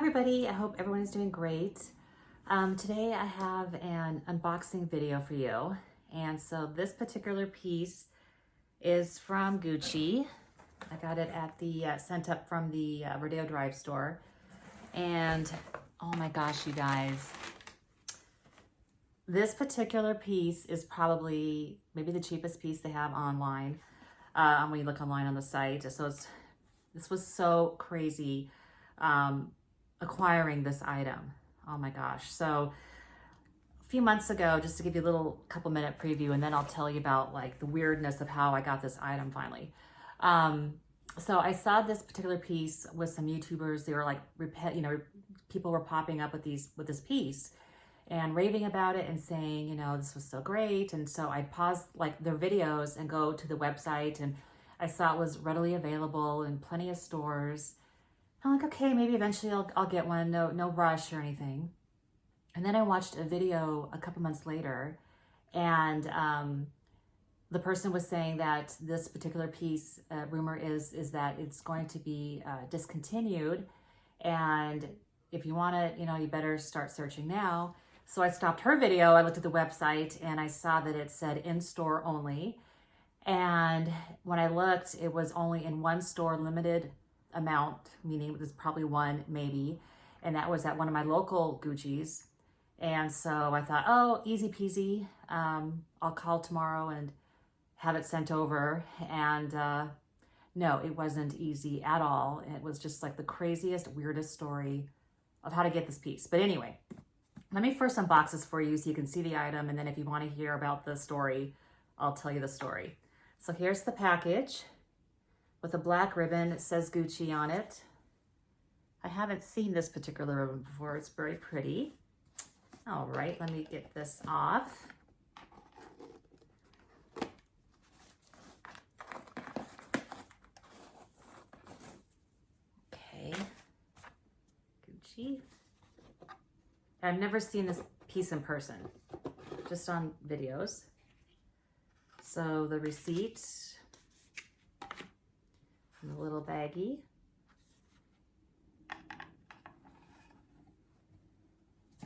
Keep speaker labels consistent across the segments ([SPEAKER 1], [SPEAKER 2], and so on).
[SPEAKER 1] everybody, I hope everyone is doing great. Today I have an unboxing video for you. And so this particular piece is from Gucci. I got it at the, sent up from the Rodeo Drive store. And oh my gosh, you guys. This particular piece is probably maybe the cheapest piece they have online when you look online on the site. So this was so crazy acquiring this item. Oh my gosh. So a few months ago, just to give you a little couple minute preview, and then I'll tell you about like the weirdness of how I got this item finally. So I saw this particular piece with some YouTubers. They were like, people were popping up with this piece and raving about it and saying, this was so great. And so I paused like their videos and go to the website, and I saw it was readily available in plenty of stores. I'm like, okay, maybe eventually I'll get one. No rush or anything. And then I watched a video a couple months later, and the person was saying that this particular piece, rumor is that it's going to be discontinued, and if you want it, you better start searching now. So I stopped her video, I looked at the website, and I saw that it said in-store only. And when I looked, it was only in one store, limited amount, meaning there's probably one maybe, and that was at one of my local Gucci's. And so I thought, oh, easy peasy, I'll call tomorrow and have it sent over. And no, it wasn't easy at all. It was just like the craziest, weirdest story of how to get this piece. But anyway, let me first unbox this for you so you can see the item, and then if you want to hear about the story, I'll tell you the story. So here's the package with a black ribbon. It says Gucci on it. I haven't seen this particular ribbon before. It's very pretty. All right, let me get this off. Okay, Gucci. I've never seen this piece in person, just on videos. So the receipt, and the little baggie.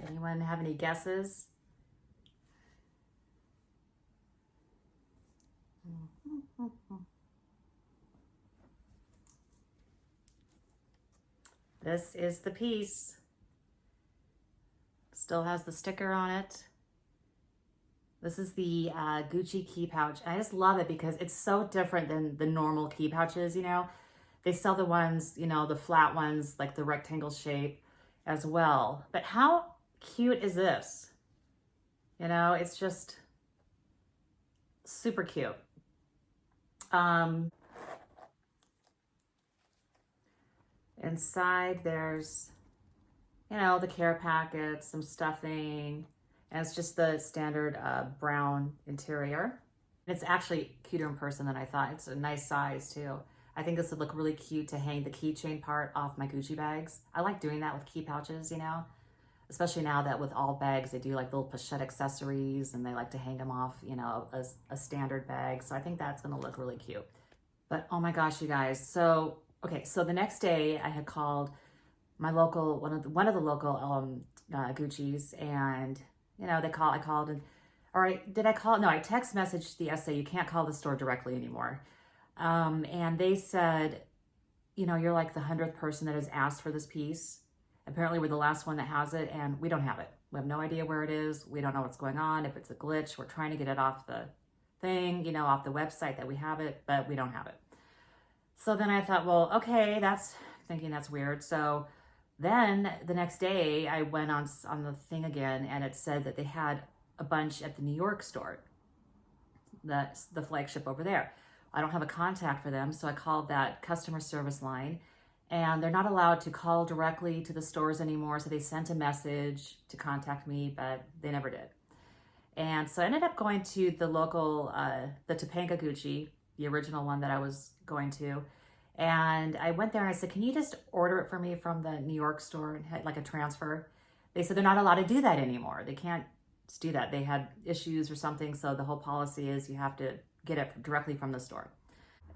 [SPEAKER 1] Anyone have any guesses? This is the piece. Still has the sticker on it. This is the Gucci key pouch. I just love it because it's so different than the normal key pouches, They sell the ones, the flat ones, like the rectangle shape as well. But how cute is this? It's just super cute. Inside there's, the care packet, some stuffing, and it's just the standard brown interior. It's actually cuter in person than I thought. It's a nice size too. I think this would look really cute to hang the keychain part off my Gucci bags. I like doing that with key pouches, especially now that with all bags, they do like little pochette accessories and they like to hang them off, a standard bag. So I think that's gonna look really cute. But oh my gosh, you guys. So, okay, so the next day I had called my local, one of the local Gucci's, and I called and, all right, did I call? No, I text messaged the SA, you can't call the store directly anymore. And they said, you're like the 100th person that has asked for this piece. Apparently we're the last one that has it, and we don't have it. We have no idea where it is. We don't know what's going on. If it's a glitch, we're trying to get it off the thing, off the website that we have it, but we don't have it. So then I thought, well, okay, that's weird. So then the next day I went on the thing again, and it said that they had a bunch at the New York store, the flagship over there. I don't have a contact for them, so I called that customer service line, and they're not allowed to call directly to the stores anymore. So they sent a message to contact me, but they never did. And so I ended up going to the local, the Topanga Gucci, the original one that I was going to. And I went there and I said, can you just order it for me from the New York store and had like a transfer? They said they're not allowed to do that anymore. They can't do that. They had issues or something. So the whole policy is you have to get it directly from the store.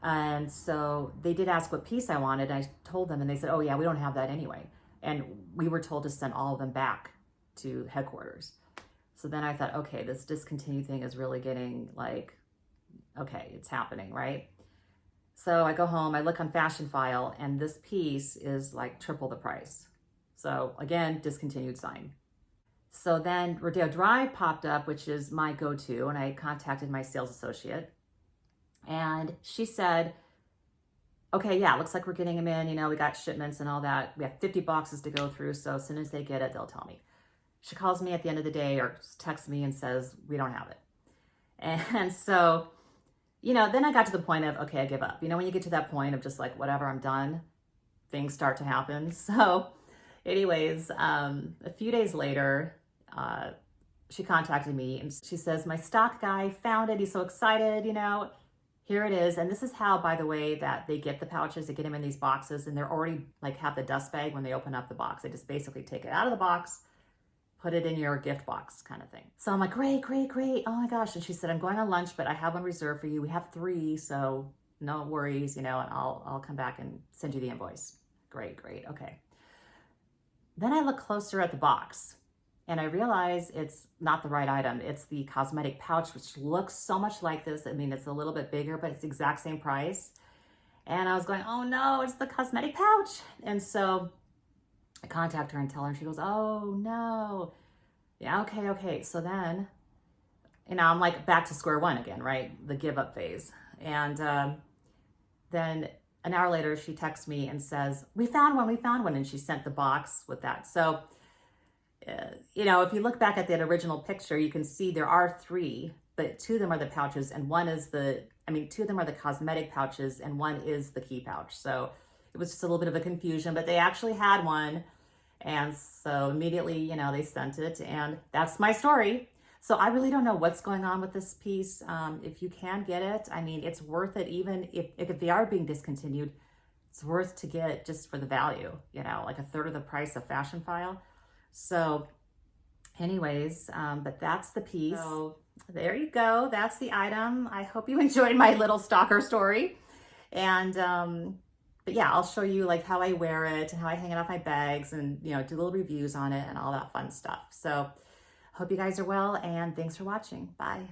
[SPEAKER 1] And so they did ask what piece I wanted. I told them and they said, oh yeah, we don't have that anyway. And we were told to send all of them back to headquarters. So then I thought, okay, this discontinued thing is really getting like, okay, it's happening, right? So I go home, I look on Fashion File, and this piece is like triple the price. So again, discontinued sign. So then Rodeo Drive popped up, which is my go-to, and I contacted my sales associate. And she said, okay, yeah, looks like we're getting them in. You know, we got shipments and all that. We have 50 boxes to go through. So as soon as they get it, they'll tell me. She calls me at the end of the day or texts me and says, we don't have it. And so, you know, then I got to the point of, okay, I give up. You know, when you get to that point of just like, whatever, I'm done, things start to happen. So anyways, a few days later, she contacted me and she says, my stock guy found it. He's so excited, you know, here it is. And this is how, by the way, that they get the pouches, they get them in these boxes, and they're already like have the dust bag when they open up the box. They just basically take it out of the box, put it in your gift box kind of thing. So I'm like, great, great, great. Oh my gosh. And she said, I'm going on lunch, but I have one reserved for you. We have 3, so no worries, you know, and I'll come back and send you the invoice. Great, great. Okay. Then I look closer at the box and I realize it's not the right item. It's the cosmetic pouch, which looks so much like this. I mean, it's a little bit bigger, but it's the exact same price. And I was going, oh no, it's the cosmetic pouch. And so I contact her and tell her, and she goes, oh no. Yeah, okay, okay. So then, you know, I'm like back to square one again, right? The give up phase. And then an hour later, she texts me and says, we found one. And she sent the box with that. So, you know, if you look back at that original picture, you can see there are 3, but 2 of them are the pouches and 1 is 2 of them are the cosmetic pouches and 1 is the key pouch. So it was just a little bit of a confusion, but they actually had one. And so immediately, you know, they sent it, and that's my story. So I really don't know what's going on with this piece. If you can get it, I mean, it's worth it. Even if they are being discontinued, it's worth to get just for the value, you know, like a third of the price of Fashion File. So anyways, but that's the piece. So there you go. That's the item. I hope you enjoyed my little stalker story. And, but yeah, I'll show you like how I wear it and how I hang it off my bags and, you know, do little reviews on it and all that fun stuff. So hope you guys are well, and thanks for watching. Bye.